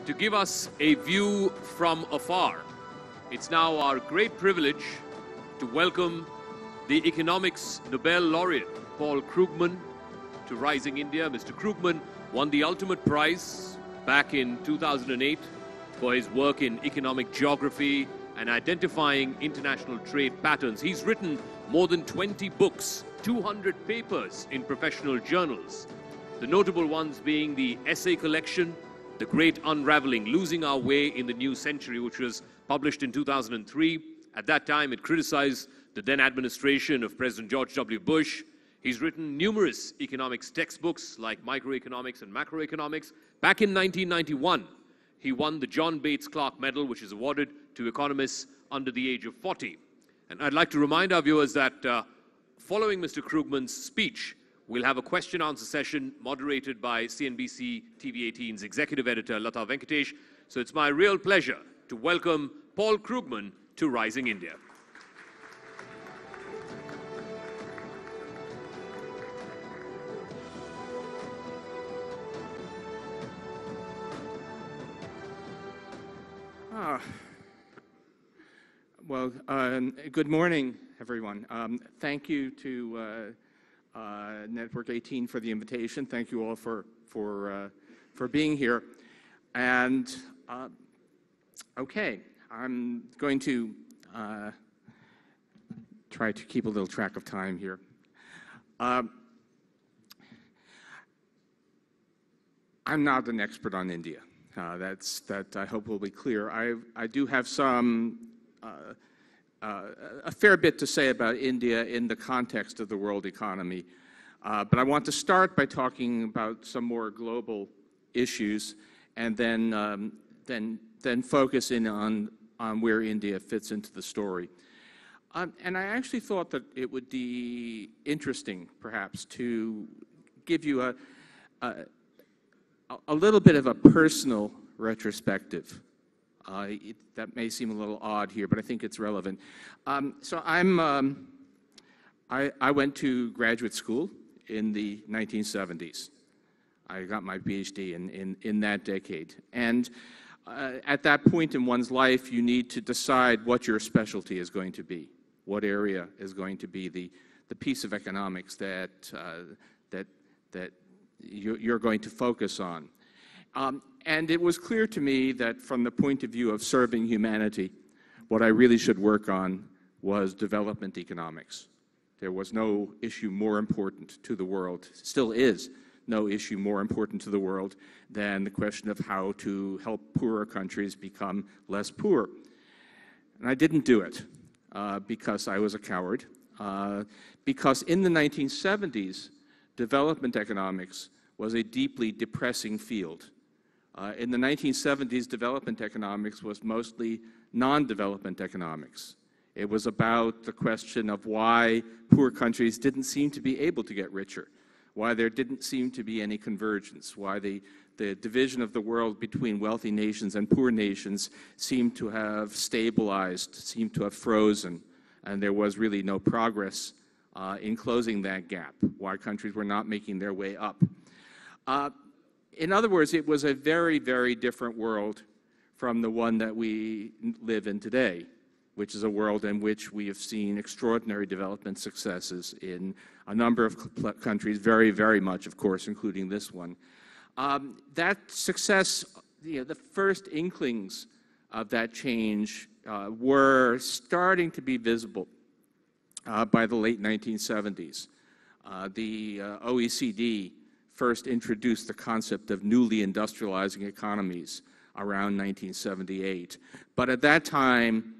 to give us a view from afar. It's now our great privilege to welcome the Economics Nobel Laureate Paul Krugman to Rising India. Mr. Krugman won the ultimate prize back in 2008 for his work in economic geography and identifying international trade patterns. He's written more than 20 books, 200 papers in professional journals. The notable ones being the essay collection, The Great Unraveling, Losing Our Way in the New Century, which was published in 2003. At that time, it criticized the then administration of President George W. Bush. He's written numerous economics textbooks like microeconomics and macroeconomics. Back in 1991, he won the John Bates Clark Medal, which is awarded to economists under the age of 40. And I'd like to remind our viewers that following Mr. Krugman's speech, we'll have a question-answer session moderated by CNBC TV 18's executive editor, Lata Venkatesh. So it's my real pleasure to welcome Paul Krugman to Rising India. Good morning, everyone. Thank you to Network 18 for the invitation. Thank you all for being here. And okay, I'm going to try to keep a little track of time here. I'm not an expert on India. That I hope will be clear. I do have a fair bit to say about India in the context of the world economy, but I want to start by talking about some more global issues, and then focus in on where India fits into the story. And I actually thought that it would be interesting, perhaps, to give you a little bit of a personal retrospective. That may seem a little odd here, but I think it's relevant. So I went to graduate school in the 1970s. I got my PhD in that decade. And at that point in one's life, you need to decide what your specialty is going to be, what area is going to be the piece of economics that you're going to focus on. And it was clear to me that from the point of view of serving humanity, what I really should work on was development economics. There was no issue more important to the world, still is no issue more important to the world than the question of how to help poorer countries become less poor. And I didn't do it because I was a coward, because in the 1970s, development economics was a deeply depressing field. In the 1970s, development economics was mostly non-development economics. It was about the question of why poor countries didn't seem to be able to get richer, why there didn't seem to be any convergence, why the division of the world between wealthy nations and poor nations seemed to have stabilized, seemed to have frozen, and there was really no progress in closing that gap, why countries were not making their way up. In other words, it was a very, very different world from the one that we live in today, which is a world in which we have seen extraordinary development successes in a number of countries, very, very much, of course, including this one. That success, the first inklings of that change were starting to be visible by the late 1970s. The OECD first introduced the concept of newly industrializing economies around 1978. But at that time,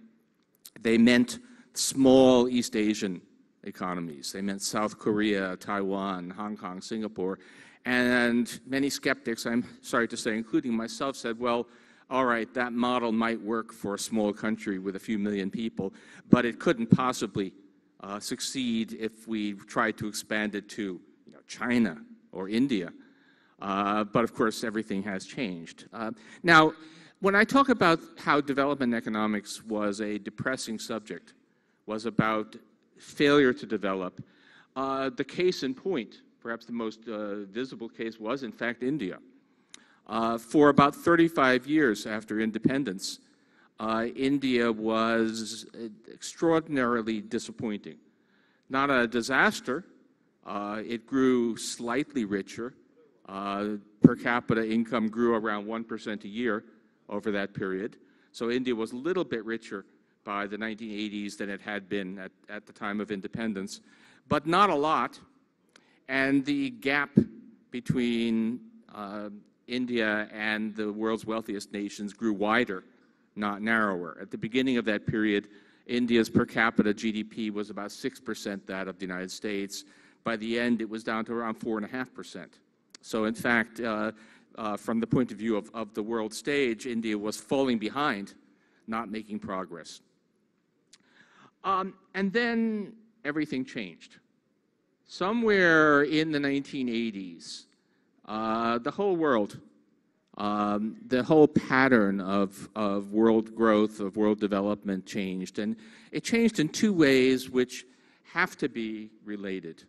they meant small East Asian economies. They meant South Korea, Taiwan, Hong Kong, Singapore. And many skeptics, I'm sorry to say, including myself, said, well, all right, that model might work for a small country with a few million people, but it couldn't possibly succeed if we tried to expand it to China or India. But of course, everything has changed. Now, when I talk about how development economics was a depressing subject, was about failure to develop, the case in point, perhaps the most visible case, was in fact India. For about 35 years after independence, India was extraordinarily disappointing. Not a disaster. It grew slightly richer. Per capita income grew around 1% a year over that period. So India was a little bit richer by the 1980s than it had been at the time of independence, but not a lot. And the gap between India and the world's wealthiest nations grew wider, not narrower. At the beginning of that period, India's per capita GDP was about 6% that of the United States. By the end, it was down to around 4.5%. So in fact, from the point of view of the world stage, India was falling behind, not making progress. And then everything changed. Somewhere in the 1980s, the whole world, the whole pattern of world growth, of world development changed. And it changed in two ways which have to be related.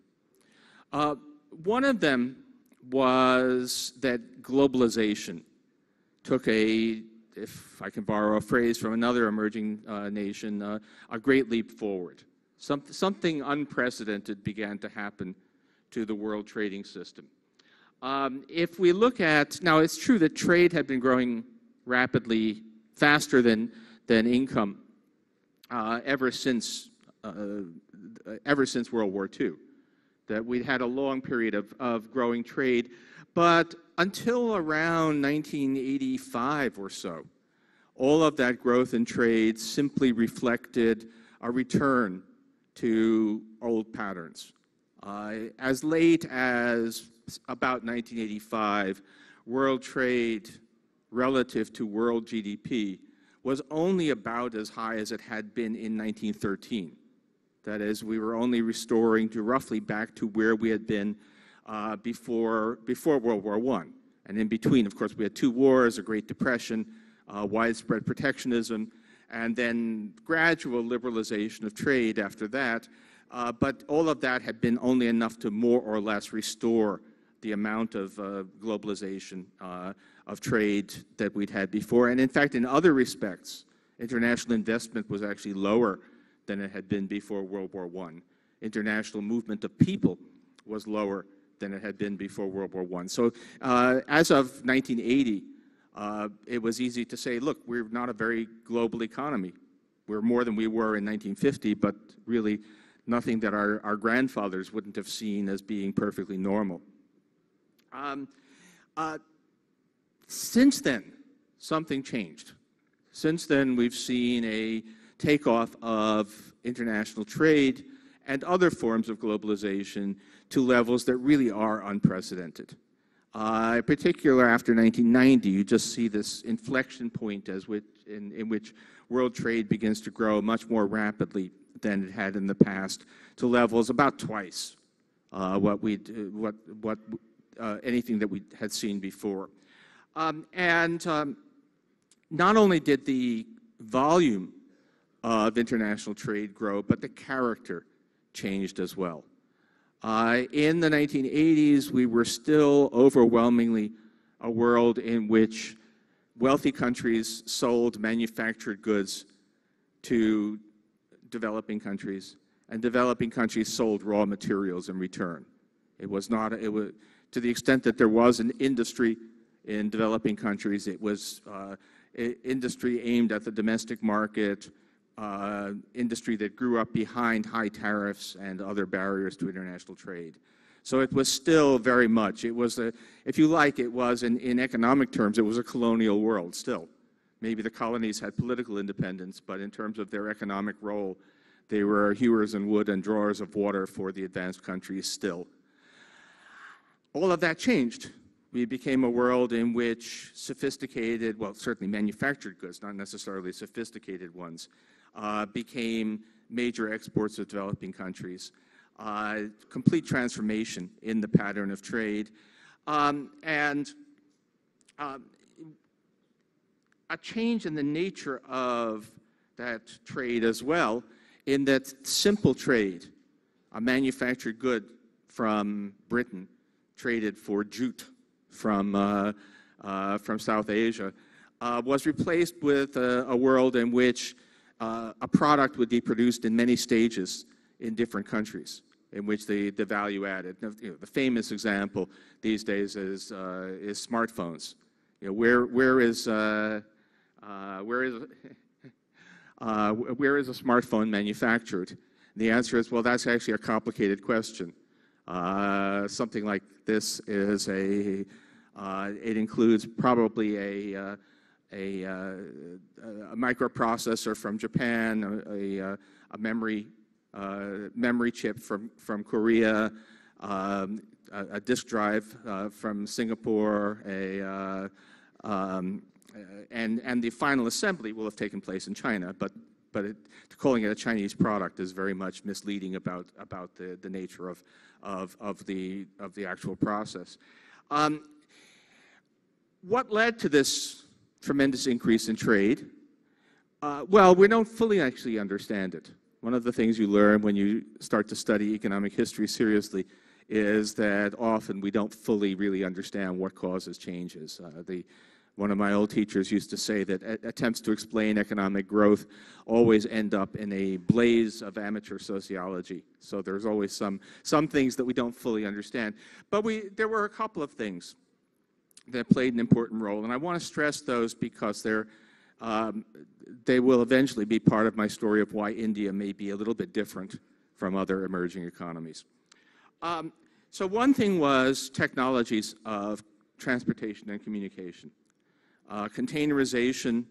One of them was that globalization took if I can borrow a phrase from another emerging nation, a great leap forward. Something unprecedented began to happen to the world trading system. If we look at, now it's true that trade had been growing rapidly faster than income ever since World War II. That we'd had a long period of growing trade, but until around 1985 or so, all of that growth in trade simply reflected a return to old patterns. As late as about 1985, world trade relative to world GDP was only about as high as it had been in 1913. That is, we were only restoring to roughly back to where we had been before World War I. And in between, of course, we had two wars, a Great Depression, widespread protectionism, and then gradual liberalization of trade after that. But all of that had been only enough to more or less restore the amount of globalization of trade that we'd had before. And in fact, in other respects, international investment was actually lower than it had been before World War I. International movement of people was lower than it had been before World War I. So as of 1980, it was easy to say, look, we're not a very global economy. We're more than we were in 1950, but really nothing that our grandfathers wouldn't have seen as being perfectly normal. Since then, something changed. Since then, we've seen a takeoff of international trade and other forms of globalization to levels that really are unprecedented. In particular, after 1990, you just see this inflection point in which world trade begins to grow much more rapidly than it had in the past, to levels about twice anything that we had seen before. Not only did the volume of international trade grow, but the character changed as well. In the 1980s, we were still overwhelmingly a world in which wealthy countries sold manufactured goods to developing countries, and developing countries sold raw materials in return. It was to the extent that there was an industry in developing countries, it was industry aimed at the domestic market, industry that grew up behind high tariffs and other barriers to international trade. So it was still very much, if you like, it was, in economic terms, it was a colonial world still. Maybe the colonies had political independence, but in terms of their economic role, they were hewers and wood and drawers of water for the advanced countries still. All of that changed. We became a world in which sophisticated, well, certainly manufactured goods, not necessarily sophisticated ones, became major exports of developing countries. Complete transformation in the pattern of trade, and a change in the nature of that trade as well, in that simple trade, a manufactured good from Britain traded for jute from from South Asia, was replaced with a world in which a product would be produced in many stages in different countries, in which the value added. The famous example these days is smartphones. Where is a smartphone manufactured? The answer is, well, that's actually a complicated question. Something like this is it includes probably a microprocessor from Japan, a memory chip from Korea, a disk drive from Singapore, and the final assembly will have taken place in China. But calling it a Chinese product is very much misleading about the nature of the actual process. What led to this tremendous increase in trade? Well, we don't fully actually understand it. One of the things you learn when you start to study economic history seriously is that often we don't fully really understand what causes changes. One of my old teachers used to say that attempts to explain economic growth always end up in a blaze of amateur sociology. So there's always some things that we don't fully understand. But there were a couple of things that played an important role, and I want to stress those because they will eventually be part of my story of why India may be a little bit different from other emerging economies. So one thing was technologies of transportation and communication. Containerization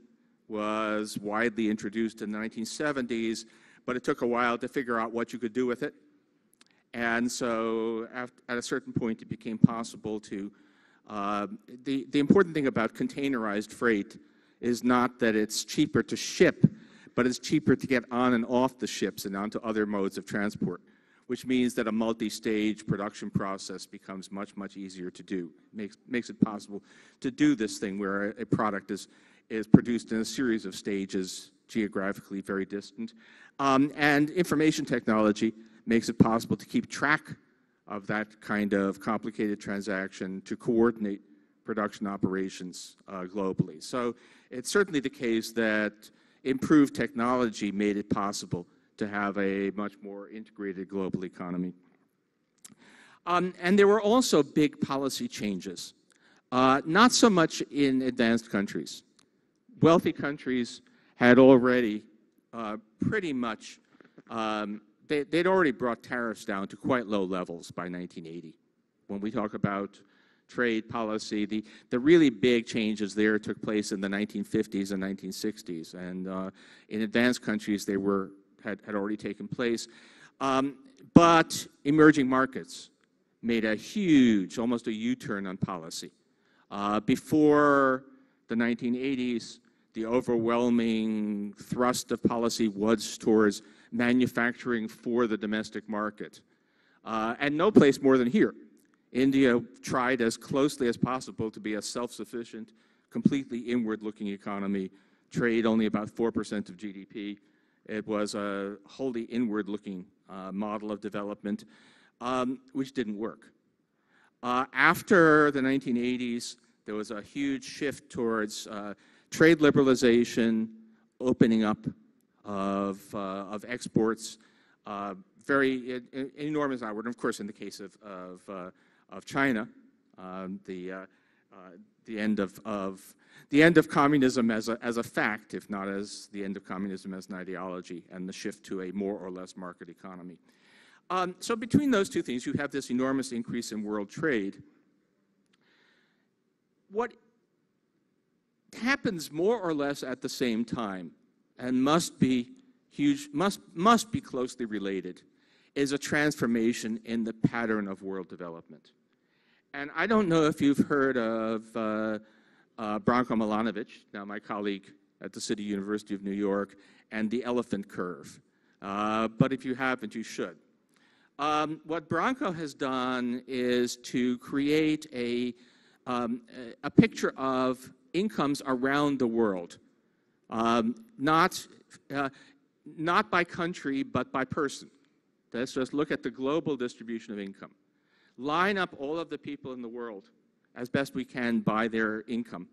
was widely introduced in the 1970s, but it took a while to figure out what you could do with it. And so at a certain point, it became possible to the important thing about containerized freight is not that it's cheaper to ship, but it's cheaper to get on and off the ships and onto other modes of transport, which means that a multi-stage production process becomes much, much easier to do. Makes it possible to do this thing where a product is produced in a series of stages, geographically very distant. And information technology makes it possible to keep track of that kind of complicated transaction, to coordinate production operations globally. So it's certainly the case that improved technology made it possible to have a much more integrated global economy. And there were also big policy changes, not so much in advanced countries. Wealthy countries had already pretty much, they'd already brought tariffs down to quite low levels by 1980. When we talk about trade policy, the really big changes there took place in the 1950s and 1960s. And in advanced countries, they had already taken place. But emerging markets made a huge, almost a U-turn on policy. Before the 1980s, the overwhelming thrust of policy was towards manufacturing for the domestic market. And no place more than here. India tried as closely as possible to be a self-sufficient, completely inward-looking economy, trade only about 4% of GDP. It was a wholly inward-looking model of development, which didn't work. After the 1980s, there was a huge shift towards trade liberalization, opening up of exports, very enormous outward. And of course, in the case of China, the end of communism as a fact, if not as the end of communism as an ideology, and the shift to a more or less market economy. So between those two things, you have this enormous increase in world trade. What happens more or less at the same time, and must be closely related, is a transformation in the pattern of world development. And I don't know if you've heard of Branko Milanovic, now my colleague at the City University of New York, and the elephant curve. But if you haven't, you should. What Branko has done is to create a picture of incomes around the world, not by country, but by person. Let's just look at the global distribution of income. Line up all of the people in the world as best we can by their income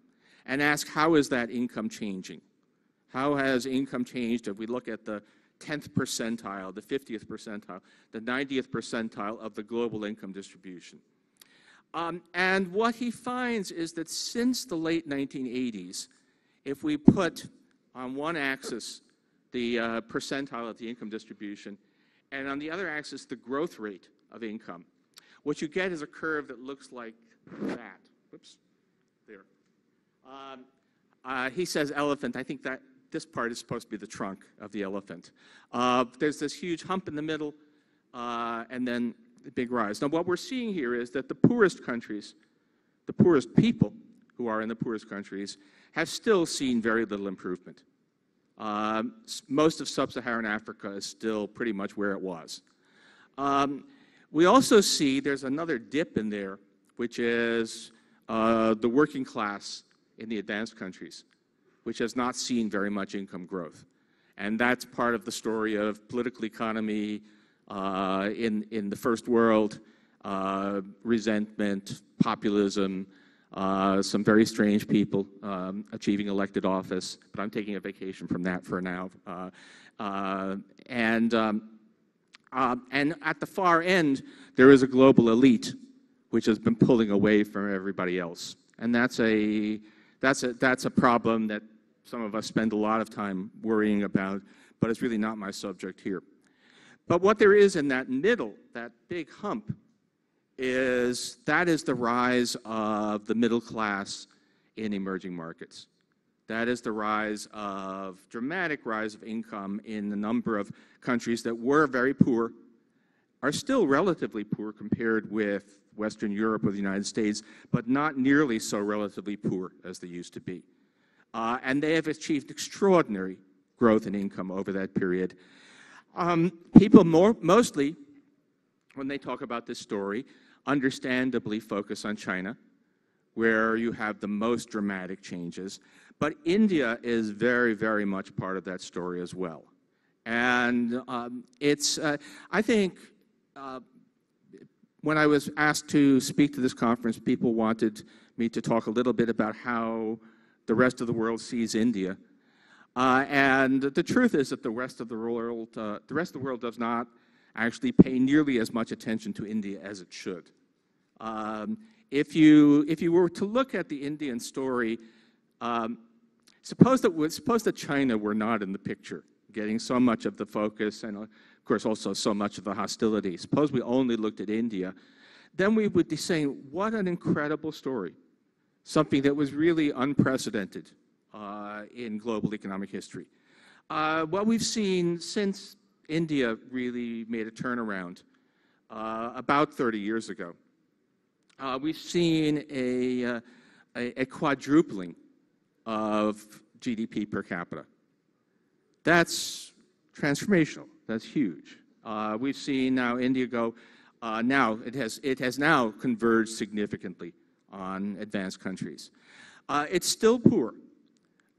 and ask, how is that income changing? How has income changed if we look at the 10th percentile, the 50th percentile, the 90th percentile of the global income distribution? And what he finds is that since the late 1980s, if we put on one axis the percentile of the income distribution, and on the other axis the growth rate of income, what you get is a curve that looks like that. Whoops, there. He says elephant. I think that this part is supposed to be the trunk of the elephant. There's this huge hump in the middle, and then the big rise. Now, what we're seeing here is that the poorest countries, the poorest people who are in the poorest countries, have still seen very little improvement. Most of sub-Saharan Africa is still pretty much where it was. We also see there's another dip in there, which is the working class in the advanced countries, which has not seen very much income growth. And that's part of the story of political economy in the first world, resentment, populism, some very strange people achieving elected office, but I'm taking a vacation from that for now. And at the far end, there is a global elite which has been pulling away from everybody else. And that's a problem that some of us spend a lot of time worrying about, but it's really not my subject here. But what there is in that middle, that big hump, is the rise of the middle class in emerging markets. That is the dramatic rise of income in the number of countries that were very poor, are still relatively poor compared with Western Europe or the United States, but not nearly so relatively poor as they used to be. And they have achieved extraordinary growth in income over that period. People mostly, when they talk about this story, understandably focus on China, where you have the most dramatic changes. But India is very, very much part of that story as well. And I think, when I was asked to speak to this conference, people wanted me to talk a little bit about how the rest of the world sees India. And the truth is that the rest of the world does not actually pay nearly as much attention to India as it should. If you were to look at the Indian story, suppose that China were not in the picture, getting so much of the focus and, of course, also so much of the hostility. Suppose we only looked at India, then we would be saying, what an incredible story, something that was really unprecedented in global economic history. What we've seen since India really made a turnaround about 30 years ago, we've seen a quadrupling of GDP per capita. That's transformational. That's huge. We've seen now India go. Now it has now converged significantly on advanced countries. It's still poor,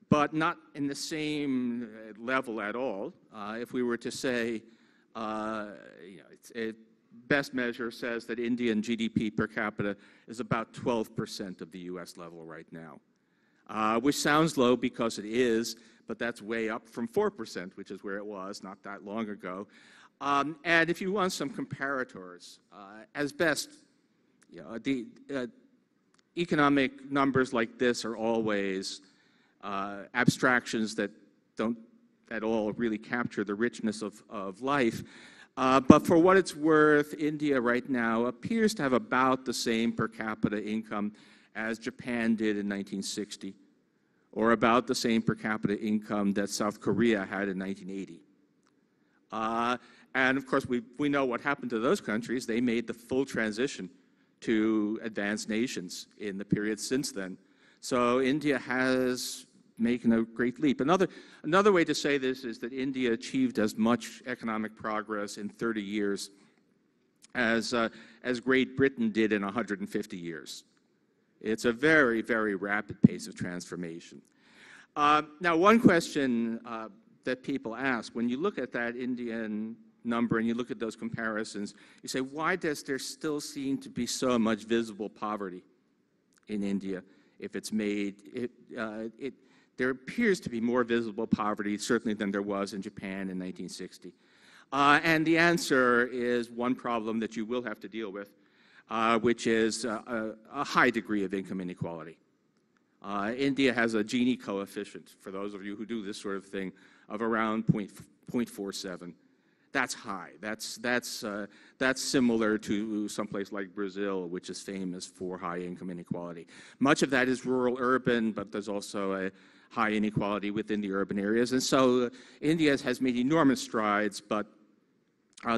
but not in the same level at all. If we were to say, best measure says that Indian GDP per capita is about 12% of the U.S. level right now, which sounds low because it is, but that's way up from 4%, which is where it was not that long ago. And if you want some comparators, as best, the economic numbers like this are always abstractions that don't at all really capture the richness of life. But for what it's worth, India right now appears to have about the same per capita income as Japan did in 1960, or about the same per capita income that South Korea had in 1980. And of course, we know what happened to those countries. They made the full transition to advanced nations in the period since then. So India has making a great leap. Another way to say this is that India achieved as much economic progress in 30 years as Great Britain did in 150 years. It's a very, very rapid pace of transformation. Now, one question that people ask, when you look at that Indian number and you look at those comparisons, you say, why does there still seem to be so much visible poverty in India if it's made. There appears to be more visible poverty, certainly, than there was in Japan in 1960. And the answer is one problem that you will have to deal with, which is a high degree of income inequality. India has a Gini coefficient, for those of you who do this sort of thing, of around 0.47. That's high. That's similar to someplace like Brazil, which is famous for high income inequality. Much of that is rural-urban, but there's also a high inequality within the urban areas. And so India has made enormous strides, but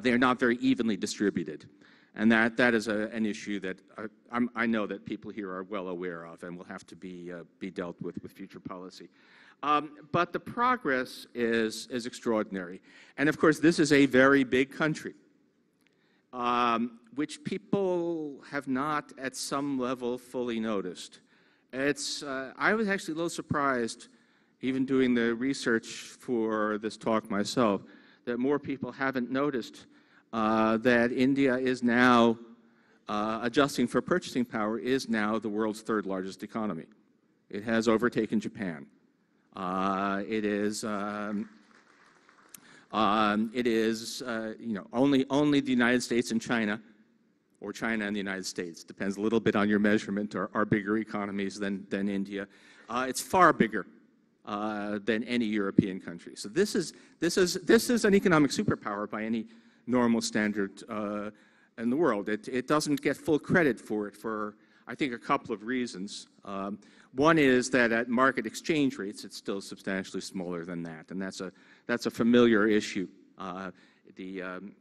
they're not very evenly distributed. And that is an issue that I know that people here are well aware of and will have to be dealt with future policy. But the progress is extraordinary. And of course, this is a very big country, which people have not at some level fully noticed. I was actually a little surprised, even doing the research for this talk myself, that more people haven't noticed that India is now, adjusting for purchasing power, is now the world's third largest economy. It has overtaken Japan. It is only the United States and China, or China and the United States, depends a little bit on your measurement, are bigger economies than India. It's far bigger than any European country. So this is an economic superpower by any normal standard in the world. It doesn't get full credit for it for, I think, a couple of reasons. One is that at market exchange rates, it's still substantially smaller than that, and that's a familiar issue. The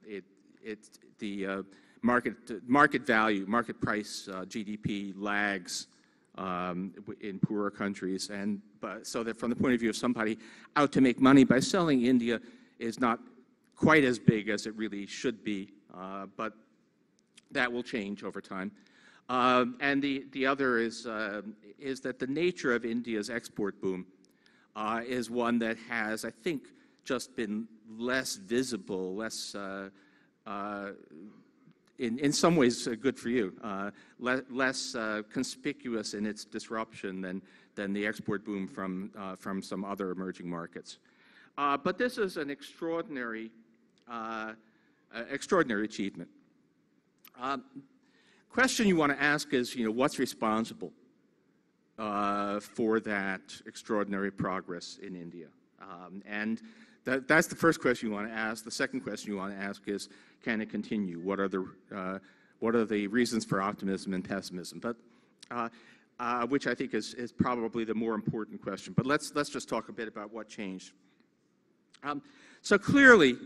market value, market price, GDP lags in poorer countries, so that from the point of view of somebody out to make money by selling, India is not quite as big as it really should be, but that will change over time. And the other is that the nature of India's export boom is one that has, I think, just been less visible, less, in some ways good for you, less conspicuous in its disruption than the export boom from some other emerging markets. But this is an extraordinary achievement. Question you want to ask is, what's responsible for that extraordinary progress in India? And that's the first question you want to ask. The second question you want to ask is, can it continue? What are the reasons for optimism and pessimism? But which I think is probably the more important question. But let's just talk a bit about what changed. So clearly,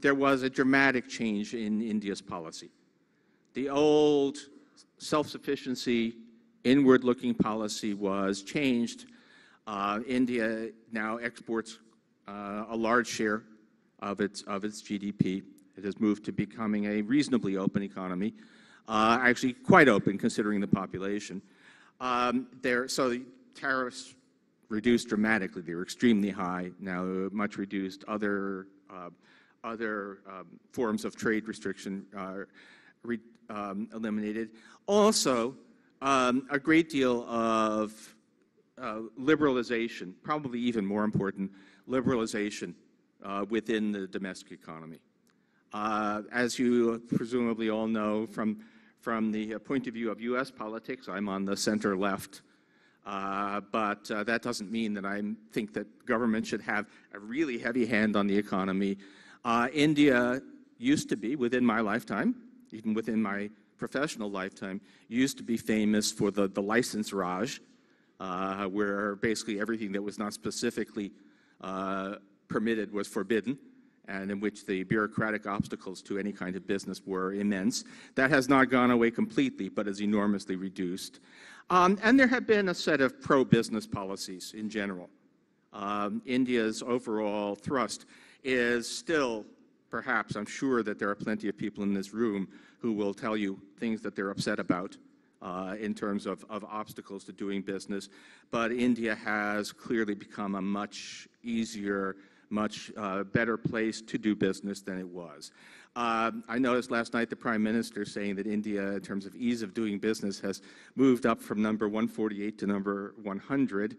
there was a dramatic change in India's policy. The old self-sufficiency, inward-looking policy was changed. India now exports a large share of its GDP. It has moved to becoming a reasonably open economy, actually quite open considering the population. So the tariffs reduced dramatically. They were extremely high, now much reduced. Other forms of trade restriction are eliminated. Also, a great deal of liberalization, probably even more important, liberalization within the domestic economy. As you presumably all know, from the point of view of U.S. politics, I'm on the center left. But that doesn't mean that I think that government should have a really heavy hand on the economy. India used to be, within my lifetime, even within my professional lifetime, used to be famous for the license Raj, where basically everything that was not specifically permitted was forbidden, and in which the bureaucratic obstacles to any kind of business were immense. That has not gone away completely, but is enormously reduced. And there have been a set of pro-business policies in general. India's overall thrust is still, perhaps, I'm sure that there are plenty of people in this room who will tell you things that they're upset about in terms of obstacles to doing business. But India has clearly become a much easier, much better place to do business than it was. I noticed last night the Prime Minister saying that India, in terms of ease of doing business, has moved up from number 148 to number 100.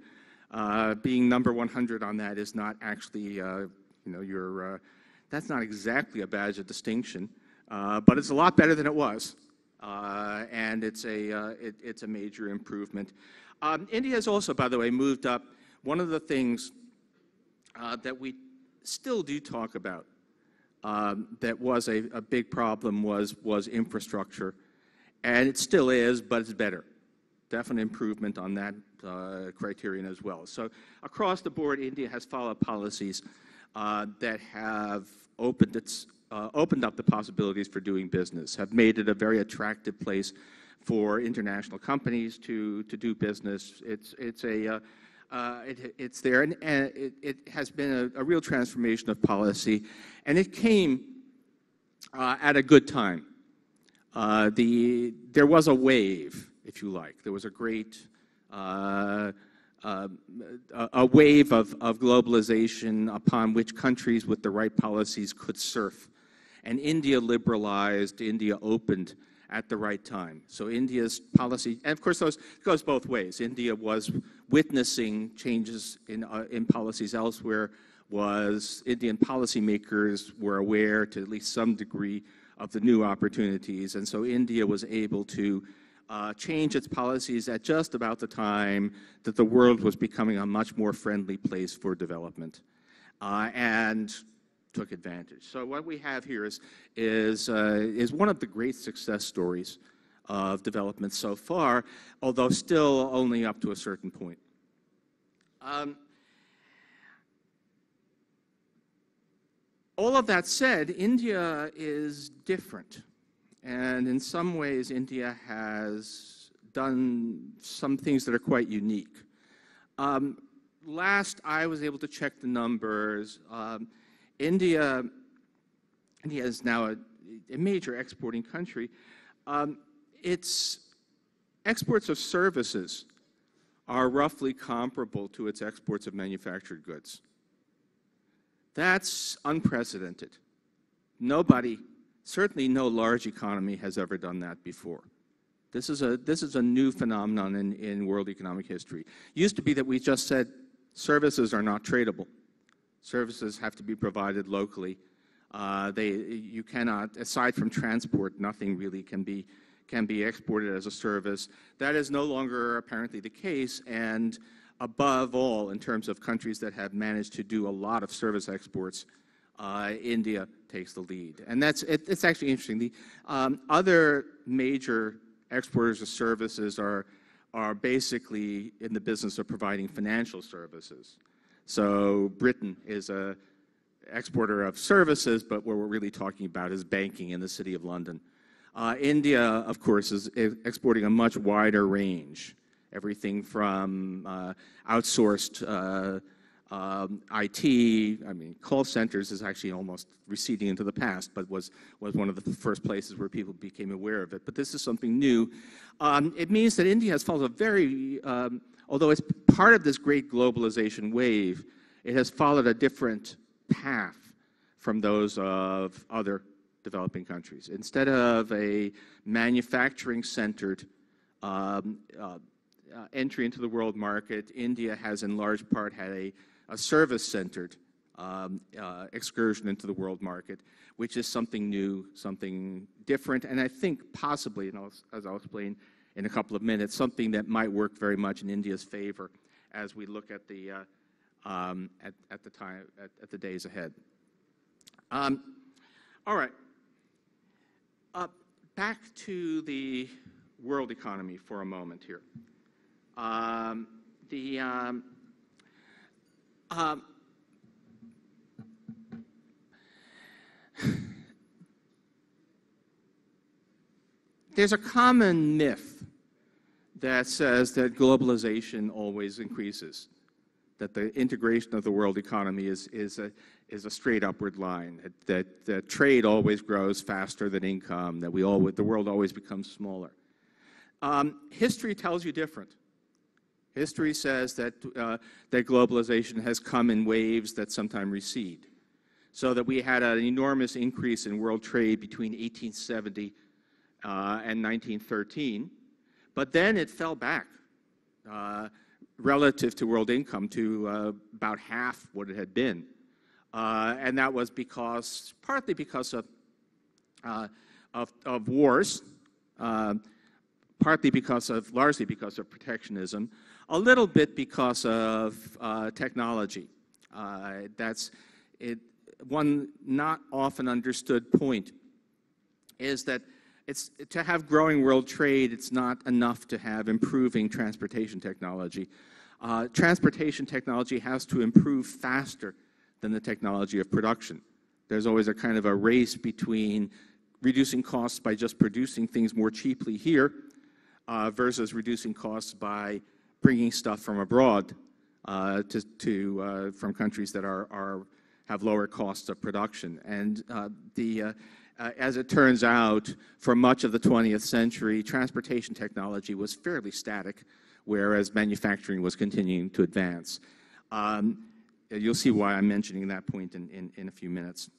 Being number 100 on that is not actually, that's not exactly a badge of distinction, but it's a lot better than it was, and it's a major improvement. India has also, by the way, moved up. One of the things that we still do talk about that was a big problem was infrastructure, and it still is, but it's better. Definite improvement on that criterion as well. So across the board, India has followed policies that have opened up the possibilities for doing business, have made it a very attractive place for international companies to do business. It's there, and it has been a real transformation of policy, and it came at a good time. There was a wave, if you like. There was a great a wave of globalization upon which countries with the right policies could surf, and India liberalized. India opened at the right time. So India's policy, and of course those goes both ways. India was witnessing changes in policies elsewhere. Indian policymakers were aware to at least some degree of the new opportunities, and so India was able to change its policies at just about the time that the world was becoming a much more friendly place for development, and took advantage. So what we have here is one of the great success stories of development so far, although still only up to a certain point. All of that said, India is different, and in some ways India has done some things that are quite unique. Last I was able to check the numbers. India is now a major exporting country. Its exports of services are roughly comparable to its exports of manufactured goods. That's unprecedented. Nobody, certainly no large economy, has ever done that before. This is a new phenomenon in world economic history. It used to be that we just said services are not tradable. Services have to be provided locally. You cannot, aside from transport, nothing really can be exported as a service. That is no longer apparently the case, and above all, in terms of countries that have managed to do a lot of service exports, India takes the lead. And it's actually interesting. The other major exporters of services are basically in the business of providing financial services. So Britain is an exporter of services, but what we're really talking about is banking in the City of London. India, of course, is exporting a much wider range, everything from outsourced IT. I mean, call centers is actually almost receding into the past, but was one of the first places where people became aware of it. But this is something new. It means that India has followed a very, although it's part of this great globalization wave, it has followed a different path from those of other developing countries. Instead of a manufacturing-centered entry into the world market, India has in large part had a service-centered excursion into the world market, which is something new, something different, and I think possibly, and as I'll explain in a couple of minutes, something that might work very much in India's favor as we look at the days ahead. All right. Back to the world economy for a moment here. There's a common myth that says that globalization always increases, that the integration of the world economy is a straight upward line, that trade always grows faster than income, that the world always becomes smaller. History tells you different. History says that globalization has come in waves that sometimes recede. so that we had an enormous increase in world trade between 1870 and 1913. But then it fell back relative to world income to about half what it had been. And that was partly because of wars, largely because of protectionism, a little bit because of technology. That's it. One not often understood point is that to have growing world trade, it's not enough to have improving transportation technology. Transportation technology has to improve faster than the technology of production. There's always a kind of a race between reducing costs by just producing things more cheaply here versus reducing costs by bringing stuff from abroad from countries that have lower costs of production. And as it turns out, for much of the 20th century, transportation technology was fairly static, whereas manufacturing was continuing to advance. You'll see why I'm mentioning that point in a few minutes.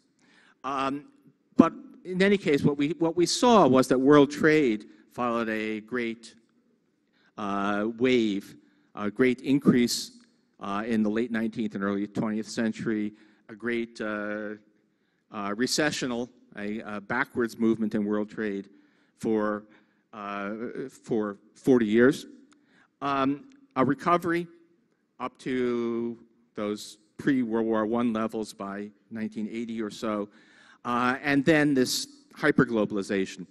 But in any case, what we saw was that world trade followed a great wave, a great increase in the late 19th and early 20th century, a great recessional, a backwards movement in world trade for 40 years, a recovery up to those pre-World War I levels by 1980 or so, and then this hyperglobalization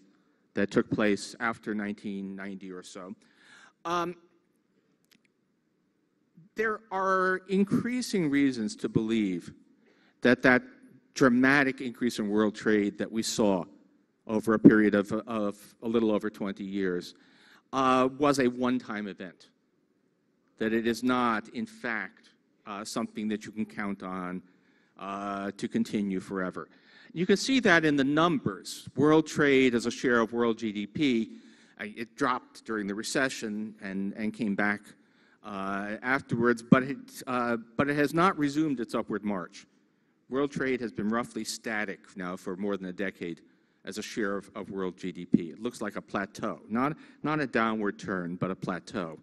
that took place after 1990 or so. There are increasing reasons to believe that dramatic increase in world trade that we saw over a period of a little over 20 years was a one-time event, that it is not, in fact, something that you can count on to continue forever. You can see that in the numbers. World trade as a share of world GDP, it dropped during the recession and came back afterwards, but it has not resumed its upward march. World trade has been roughly static now for more than a decade as a share of world GDP. It looks like a plateau, not a downward turn, but a plateau.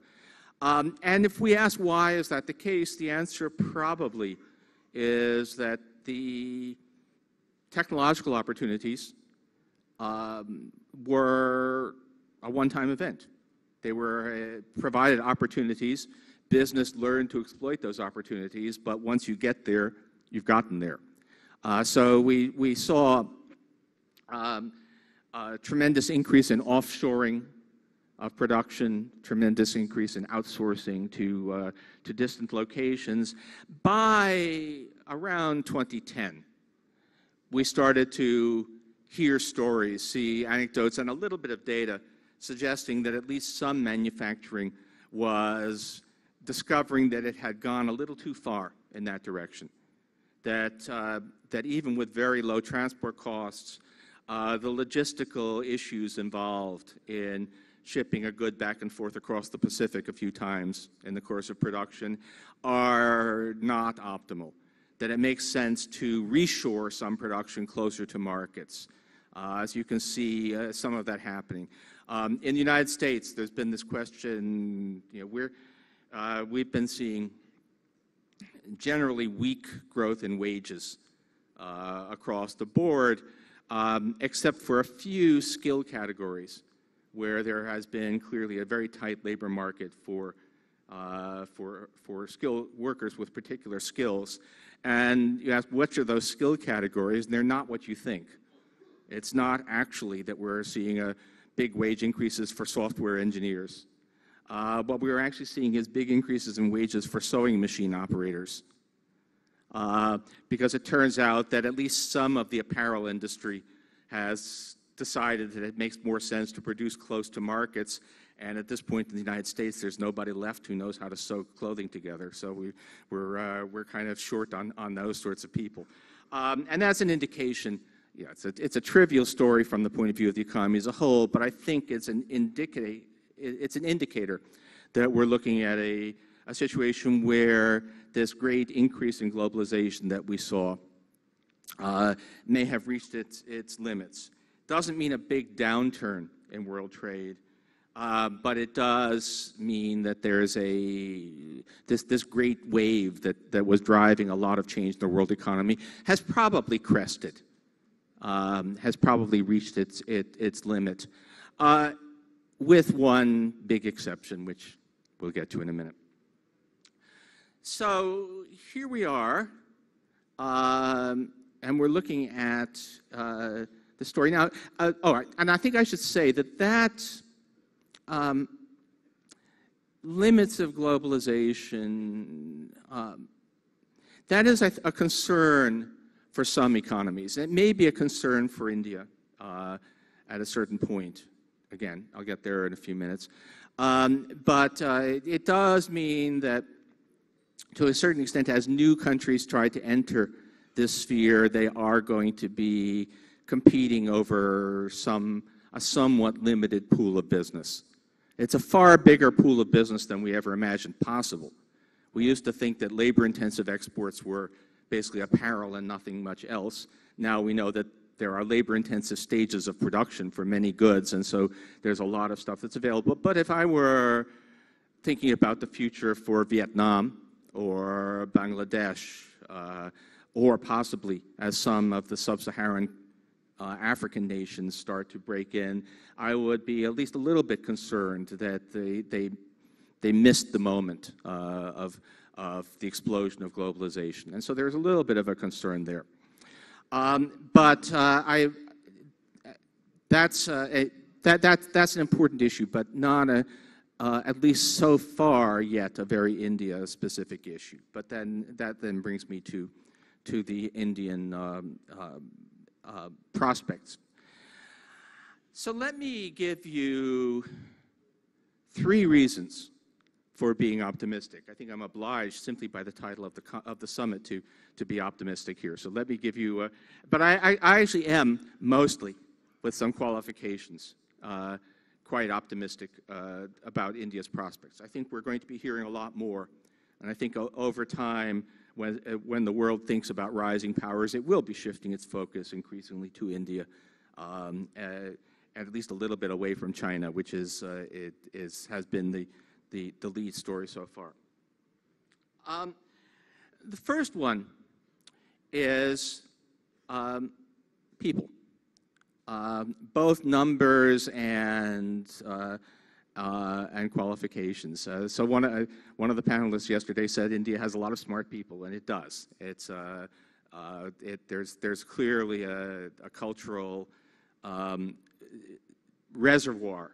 And if we ask why is that the case, the answer probably is that the technological opportunities were a one-time event. They were provided opportunities. Business learned to exploit those opportunities, but once you get there, you've gotten there. So we saw a tremendous increase in offshoring of production, tremendous increase in outsourcing to distant locations. By around 2010, we started to hear stories, see anecdotes, and a little bit of data suggesting that at least some manufacturing was discovering that it had gone a little too far in that direction. That even with very low transport costs, the logistical issues involved in shipping a good back and forth across the Pacific a few times in the course of production are not optimal. That it makes sense to reshore some production closer to markets. As you can see, some of that happening. In the United States, there's been this question, we've been seeing generally weak growth in wages across the board, except for a few skill categories where there has been clearly a very tight labor market for skilled workers with particular skills. And you ask, which are those skill categories? And they're not what you think. It's not actually that we're seeing big wage increases for software engineers. What we're actually seeing is big increases in wages for sewing machine operators. Because it turns out that at least some of the apparel industry has decided that it makes more sense to produce close to markets. And at this point in the United States, there's nobody left who knows how to sew clothing together. So we're kind of short on those sorts of people. And that's an indication. Yeah, it's a trivial story from the point of view of the economy as a whole, but I think it's an indicator that we're looking at a situation where this great increase in globalization that we saw may have reached its limits. Doesn't mean a big downturn in world trade, but it does mean that there's this great wave that was driving a lot of change in the world economy has probably crested, has probably reached its limit, with one big exception, which we'll get to in a minute. So here we are, and we're looking at the story now. All right, and I think I should say that limits of globalization, that is a concern for some economies. It may be a concern for India at a certain point. Again, I'll get there in a few minutes. But it does mean that, to a certain extent, as new countries try to enter this sphere, they are going to be competing over a somewhat limited pool of business. It's a far bigger pool of business than we ever imagined possible. We used to think that labor-intensive exports were basically apparel and nothing much else. Now we know that there are labor-intensive stages of production for many goods, and so there's a lot of stuff that's available. But if I were thinking about the future for Vietnam or Bangladesh, or possibly as some of the sub-Saharan African nations start to break in, I would be at least a little bit concerned that they missed the moment of the explosion of globalization. And so there's a little bit of a concern there. But that's an important issue, but not at least so far yet, a very India-specific issue. But then that brings me to the Indian prospects. So let me give you 3 reasons for being optimistic. I think I'm obliged simply by the title of the summit to be optimistic here. So let me give you, but I actually am mostly, with some qualifications, quite optimistic about India's prospects. I think we're going to be hearing a lot more, and I think over time, when the world thinks about rising powers, it will be shifting its focus increasingly to India, at least a little bit away from China, which has been the lead story so far. The first one is people, both numbers and qualifications. So one of the panelists yesterday said India has a lot of smart people, and it does. There's clearly a cultural reservoir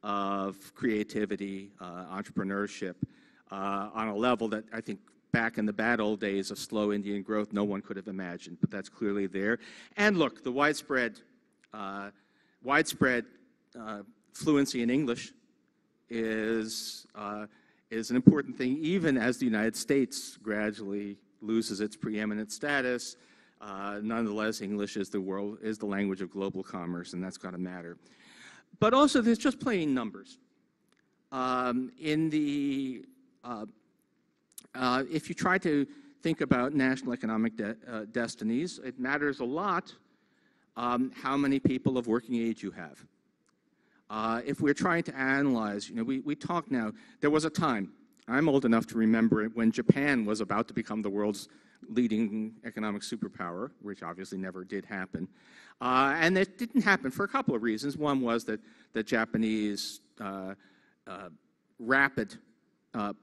of creativity, entrepreneurship, on a level that I think back in the bad old days of slow Indian growth, no one could have imagined, but that's clearly there. And look, the widespread fluency in English is an important thing, even as the United States gradually loses its preeminent status. Nonetheless, English is the language of global commerce, and that's got to matter. But also, there's just plain numbers. If you try to think about national economic destinies, it matters a lot how many people of working age you have. If we're trying to analyze, we talk now, there was a time, I'm old enough to remember it, when Japan was about to become the world's leading economic superpower, which obviously never did happen. And it didn't happen for a couple of reasons. One was that the Japanese rapid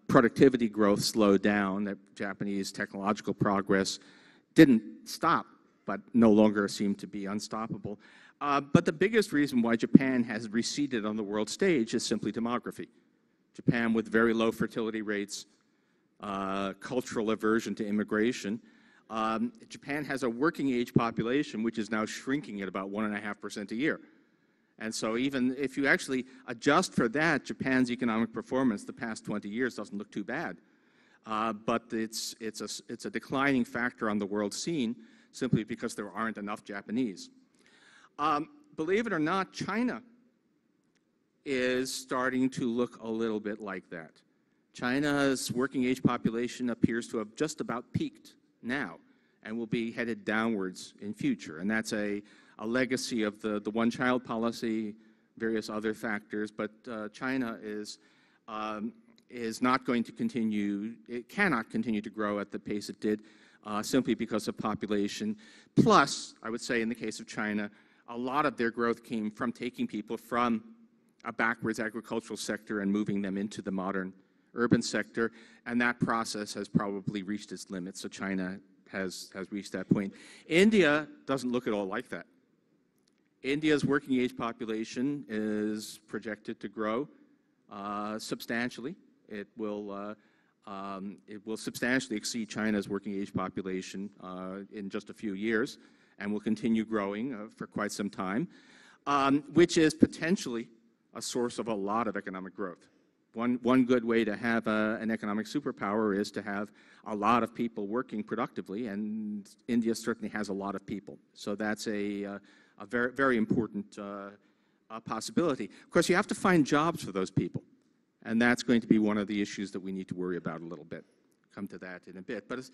productivity growth slowed down, that Japanese technological progress didn't stop, but no longer seemed to be unstoppable. But the biggest reason why Japan has receded on the world stage is simply demography. Japan, with very low fertility rates, cultural aversion to immigration. Japan has a working age population which is now shrinking at about 1.5% a year. And so even if you actually adjust for that, Japan's economic performance the past 20 years doesn't look too bad. But it's a declining factor on the world scene simply because there aren't enough Japanese. Believe it or not, China is starting to look a little bit like that. China's working age population appears to have just about peaked now and will be headed downwards in future. And that's a legacy of the one-child policy, various other factors, but China is not going to continue, it cannot continue to grow at the pace it did simply because of population. Plus, I would say in the case of China, a lot of their growth came from taking people from a backwards agricultural sector and moving them into the modern urban sector, and that process has probably reached its limits, so China has reached that point. India doesn't look at all like that. India's working age population is projected to grow substantially. It will substantially exceed China's working age population in just a few years, and will continue growing for quite some time, which is potentially a source of a lot of economic growth. One good way to have an economic superpower is to have a lot of people working productively, and India certainly has a lot of people. So that's a very, very important possibility. Of course, you have to find jobs for those people, and that's going to be one of the issues that we need to worry about a little bit. Come to that in a bit. But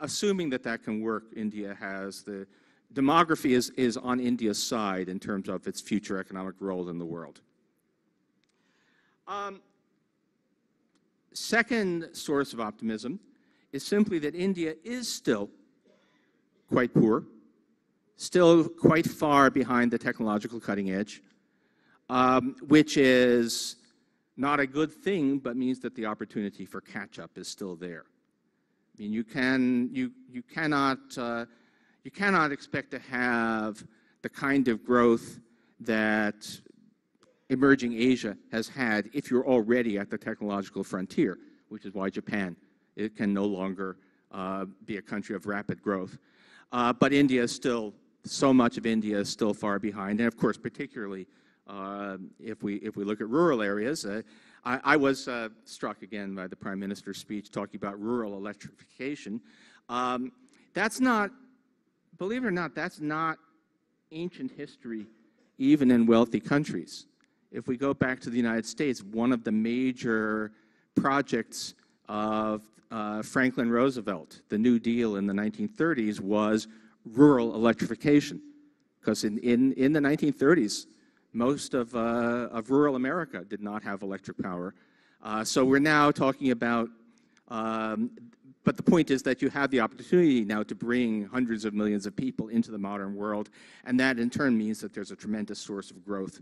assuming that that can work, India has the demography is on India's side in terms of its future economic role in the world. Second source of optimism is simply that India is still quite poor, still quite far behind the technological cutting edge, which is not a good thing, but means that the opportunity for catch-up is still there. I mean, you cannot expect to have the kind of growth that emerging Asia has had if you're already at the technological frontier, which is why Japan, it can no longer be a country of rapid growth. But India is still, so much of India is still far behind, and of course, particularly if we look at rural areas. I was struck again by the Prime Minister's speech talking about rural electrification. That's not, believe it or not, that's not ancient history even in wealthy countries. If we go back to the United States, one of the major projects of Franklin Roosevelt, the New Deal in the 1930s, was rural electrification. Because in the 1930s, most of rural America did not have electric power. So we're now talking about, but the point is that you have the opportunity now to bring hundreds of millions of people into the modern world, and that in turn means that there's a tremendous source of growth,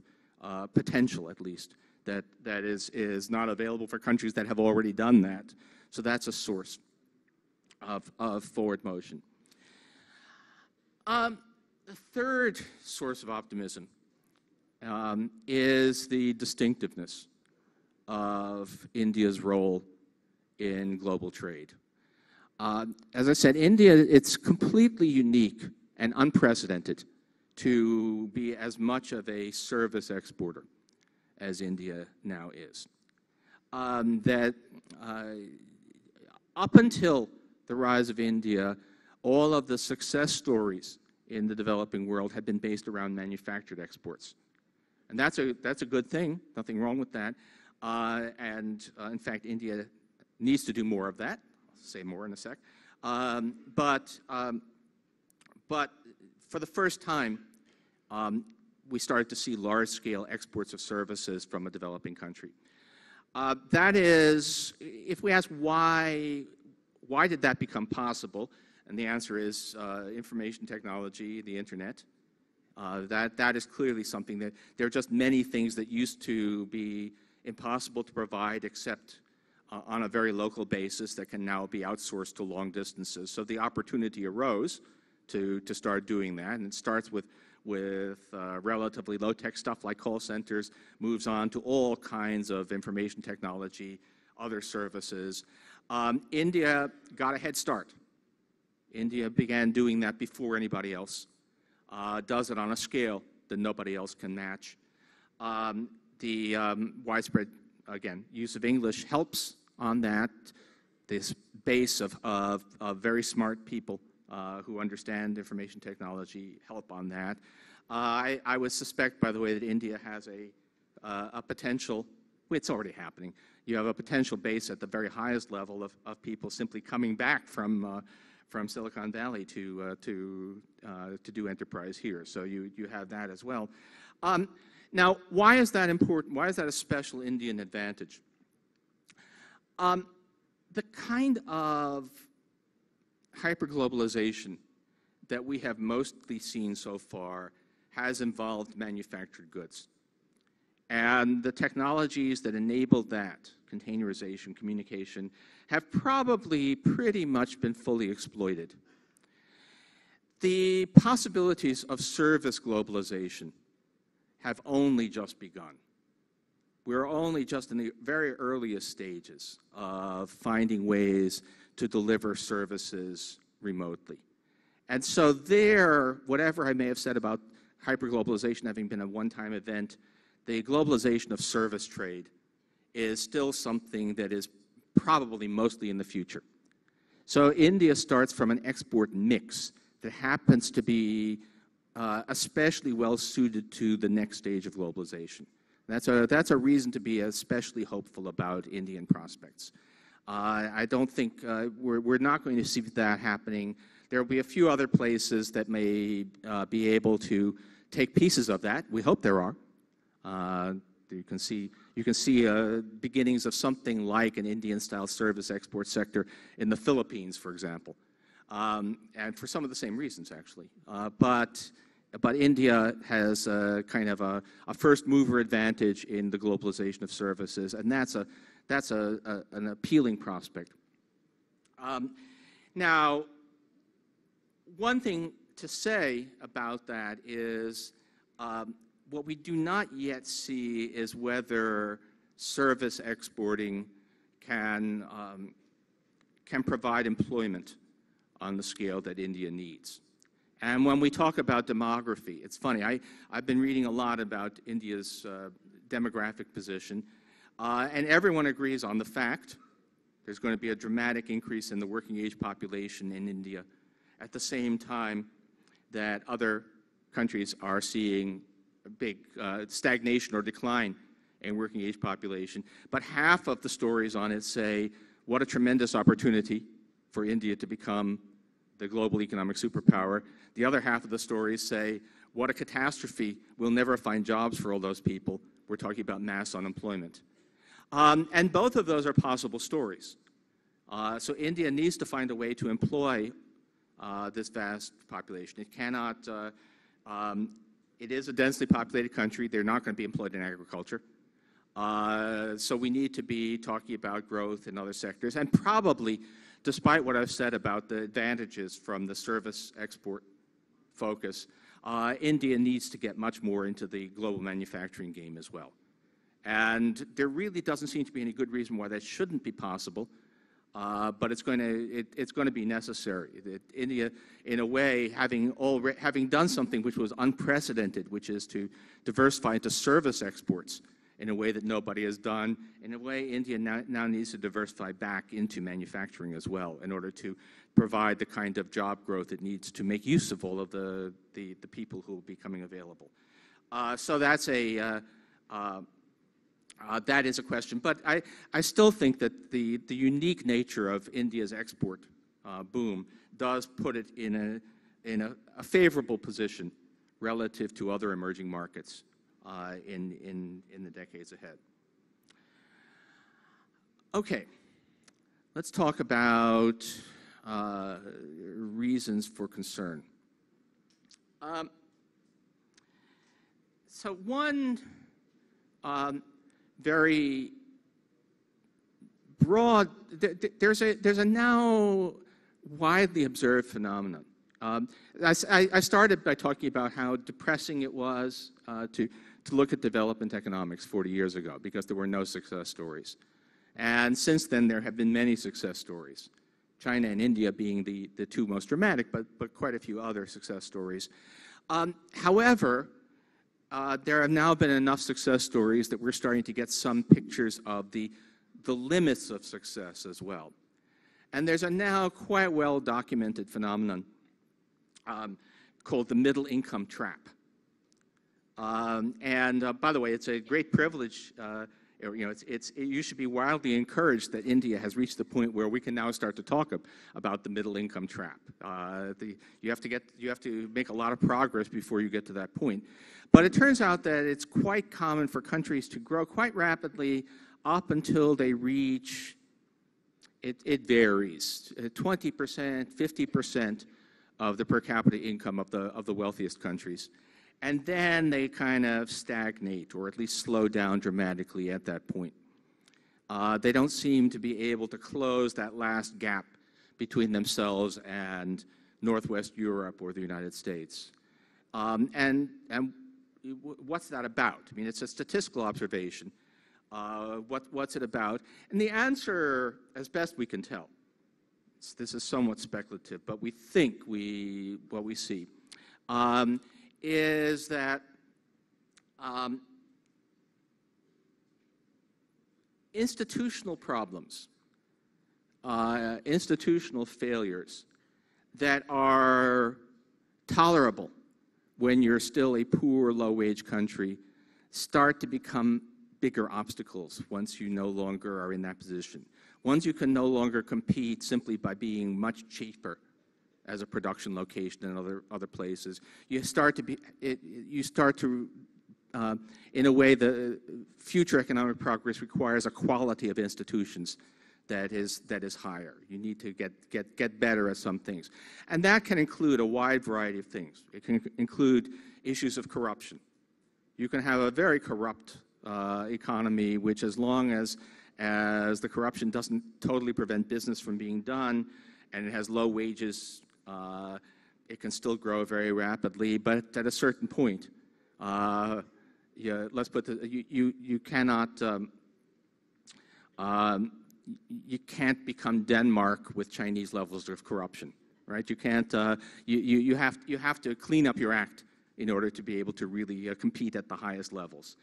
potential at least, that is not available for countries that have already done that. So that's a source of forward motion. The third source of optimism is the distinctiveness of India's role in global trade. As I said, India, it's completely unique and unprecedented to be as much of a service exporter as India now is. Up until the rise of India, all of the success stories in the developing world had been based around manufactured exports. And that's a good thing, nothing wrong with that. In fact, India needs to do more of that. I'll say more in a sec. But for the first time, we started to see large-scale exports of services from a developing country. That is, if we ask why did that become possible, and the answer is information technology, the internet. That is clearly something that there are just many things that used to be impossible to provide except on a very local basis that can now be outsourced to long distances. So the opportunity arose to start doing that, and it starts with relatively low-tech stuff like call centers, moves on to all kinds of information technology, other services. India got a head start. India began doing that before anybody else. Does it on a scale that nobody else can match. The widespread, again, use of English helps on that. This base of very smart people who understand information technology help on that. I would suspect, by the way, that India has a potential, it's already happening, you have a potential base at the very highest level of people simply coming back from from Silicon Valley to do enterprise here. So you have that as well. Now, why is that important? Why is that a special Indian advantage? The kind of hyperglobalization that we have mostly seen so far has involved manufactured goods. And the technologies that enable that, containerization, communication, have probably pretty much been fully exploited. The possibilities of service globalization have only just begun. We're only just in the very earliest stages of finding ways to deliver services remotely. And so there, whatever I may have said about hyperglobalization having been a one-time event, the globalization of service trade is still something that is probably mostly in the future. So India starts from an export mix that happens to be especially well suited to the next stage of globalization. That's a reason to be especially hopeful about Indian prospects. I don't think we're not going to see that happening. There will be a few other places that may be able to take pieces of that. We hope there are. You can see beginnings of something like an Indian-style service export sector in the Philippines, for example, and for some of the same reasons, actually. But India has kind of a first mover advantage in the globalization of services, and that's an appealing prospect. Now, one thing to say about that is what we do not yet see is whether service exporting can provide employment on the scale that India needs. And when we talk about demography, it's funny, I've been reading a lot about India's demographic position, and everyone agrees on the fact there's going to be a dramatic increase in the working age population in India at the same time that other countries are seeing a big stagnation or decline in working age population. But half of the stories on it say, what a tremendous opportunity for India to become the global economic superpower. The other half of the stories say, what a catastrophe, we'll never find jobs for all those people. We're talking about mass unemployment. And both of those are possible stories. So India needs to find a way to employ this vast population. It cannot, it is a densely populated country. They're not going to be employed in agriculture. So we need to be talking about growth in other sectors, and probably, despite what I've said about the advantages from the service export focus, India needs to get much more into the global manufacturing game as well. And there really doesn't seem to be any good reason why that shouldn't be possible, but it's going to be necessary. India, in a way, having done something which was unprecedented, which is to diversify into service exports in a way that nobody has done. In a way, India now needs to diversify back into manufacturing as well in order to provide the kind of job growth it needs to make use of all of the people who will be coming available. So that's that is a question. But I still think that the unique nature of India's export boom does put it in a favorable position relative to other emerging markets in the decades ahead. Okay, let's talk about reasons for concern. So one very broad, there's a now widely observed phenomenon. I started by talking about how depressing it was to look at development economics 40 years ago because there were no success stories. And since then, there have been many success stories, China and India being the two most dramatic, but quite a few other success stories. However, there have now been enough success stories that we're starting to get some pictures of the limits of success as well. And there's a now quite well-documented phenomenon called the middle income trap. By the way, it's a great privilege You should be wildly encouraged that India has reached the point where we can now start to talk about the middle income trap. You have to make a lot of progress before you get to that point. But it turns out that it's quite common for countries to grow quite rapidly up until they reach, it varies, 20%, 50% of the per capita income of the wealthiest countries. And then they kind of stagnate, or at least slow down dramatically at that point. They don't seem to be able to close that last gap between themselves and Northwest Europe or the United States. And what's that about? I mean, it's a statistical observation. What's it about? And the answer, as best we can tell, this is somewhat speculative, but we think what we see, is that institutional problems, institutional failures that are tolerable when you're still a poor, low-wage country start to become bigger obstacles once you no longer are in that position. Once you can no longer compete simply by being much cheaper as a production location in other places, you start to in a way, the future economic progress requires a quality of institutions that is higher. You need to get better at some things, and that can include a wide variety of things. It can include issues of corruption. You can have a very corrupt economy, which, as long as the corruption doesn't totally prevent business from being done, and it has low wages, it can still grow very rapidly. But at a certain point, let's put you can't become Denmark with Chinese levels of corruption, right? You can't. You have to clean up your act in order to be able to really compete at the highest levels.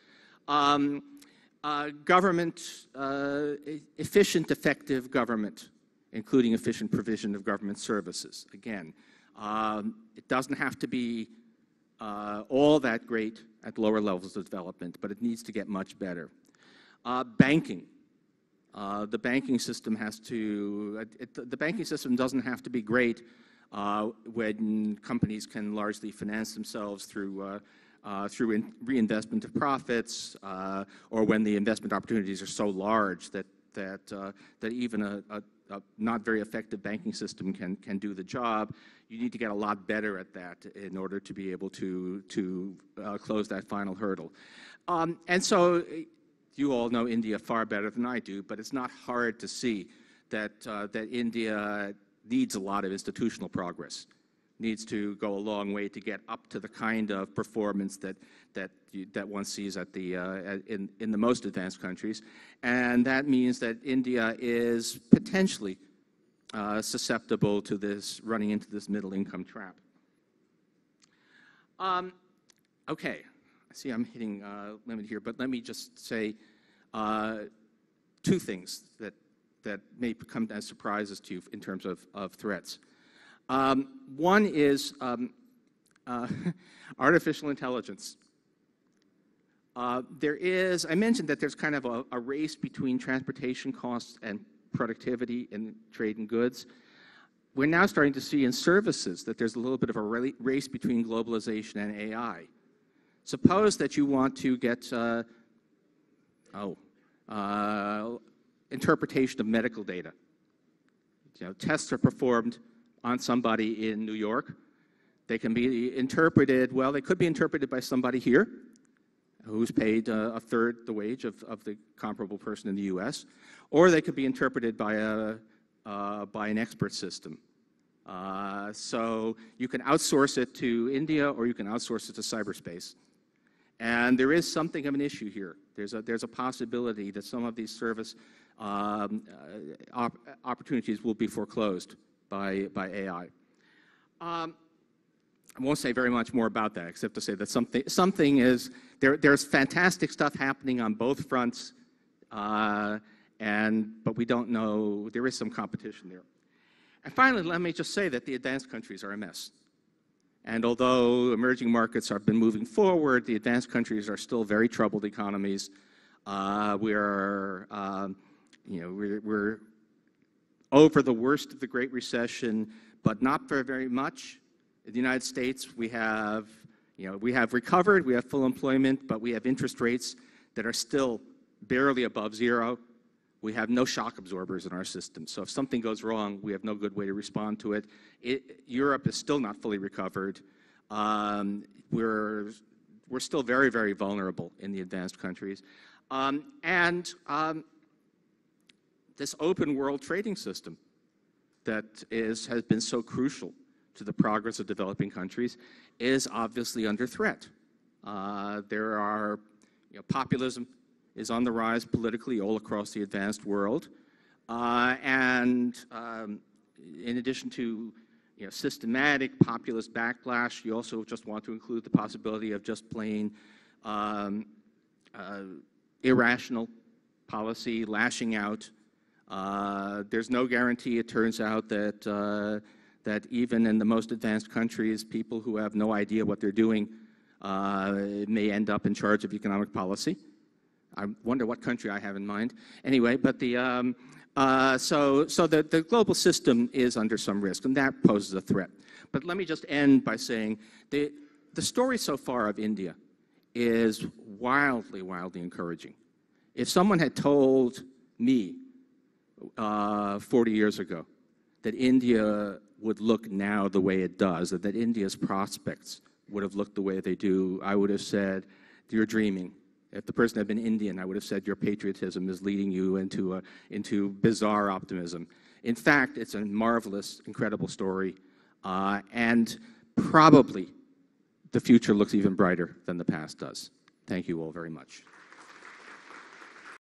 Government, efficient, effective government, including efficient provision of government services. Again, it doesn't have to be all that great at lower levels of development, but it needs to get much better. Banking. The banking system has to. The banking system doesn't have to be great when companies can largely finance themselves through reinvestment of profits, or when the investment opportunities are so large that even a not very effective banking system can do the job. You need to get a lot better at that in order to be able to close that final hurdle. And so you all know India far better than I do, but it's not hard to see that India needs a lot of institutional progress, needs to go a long way to get up to the kind of performance that one sees at in the most advanced countries, and that means that India is potentially susceptible to running into this middle income trap. Okay, I see I'm hitting limit here, but let me just say two things that may come as surprises to you in terms of threats. One is artificial intelligence. I mentioned that there's kind of a race between transportation costs and productivity in trade and goods. We're now starting to see in services that there's a little bit of a race between globalization and AI. Suppose that you want to get interpretation of medical data. Tests are performed on somebody in New York. They can be interpreted, well, they could be interpreted by somebody here who's paid a third the wage of the comparable person in the US, or they could be interpreted by an expert system. So you can outsource it to India, or you can outsource it to cyberspace. And there is something of an issue here. There's a possibility that some of these service opportunities will be foreclosed by AI. I won't say very much more about that, except to say that something is there's fantastic stuff happening on both fronts, but we don't know. There is some competition there. And finally, let me just say that the advanced countries are a mess. And although emerging markets have been moving forward, the advanced countries are still very troubled economies. We're over the worst of the Great Recession, but not for very much. In the United States, we have recovered, we have full employment, but we have interest rates that are still barely above zero. We have no shock absorbers in our system. So if something goes wrong, we have no good way to respond to it. Europe is still not fully recovered. We're still very, very vulnerable in the advanced countries. This open world trading system that has been so crucial to the progress of developing countries is obviously under threat. Populism is on the rise politically all across the advanced world. In addition to systematic populist backlash, you also just want to include the possibility of just plain irrational policy, lashing out. There's no guarantee, it turns out, that even in the most advanced countries, people who have no idea what they're doing may end up in charge of economic policy. I wonder what country I have in mind. Anyway, but the global system is under some risk, and that poses a threat. But let me just end by saying the story so far of India is wildly, wildly encouraging. If someone had told me 40 years ago that India would look now the way it does, that India's prospects would have looked the way they do, I would have said, you're dreaming. If the person had been Indian, I would have said your patriotism is leading you into bizarre optimism. In fact, it's a marvelous, incredible story, and probably the future looks even brighter than the past does. Thank you all very much.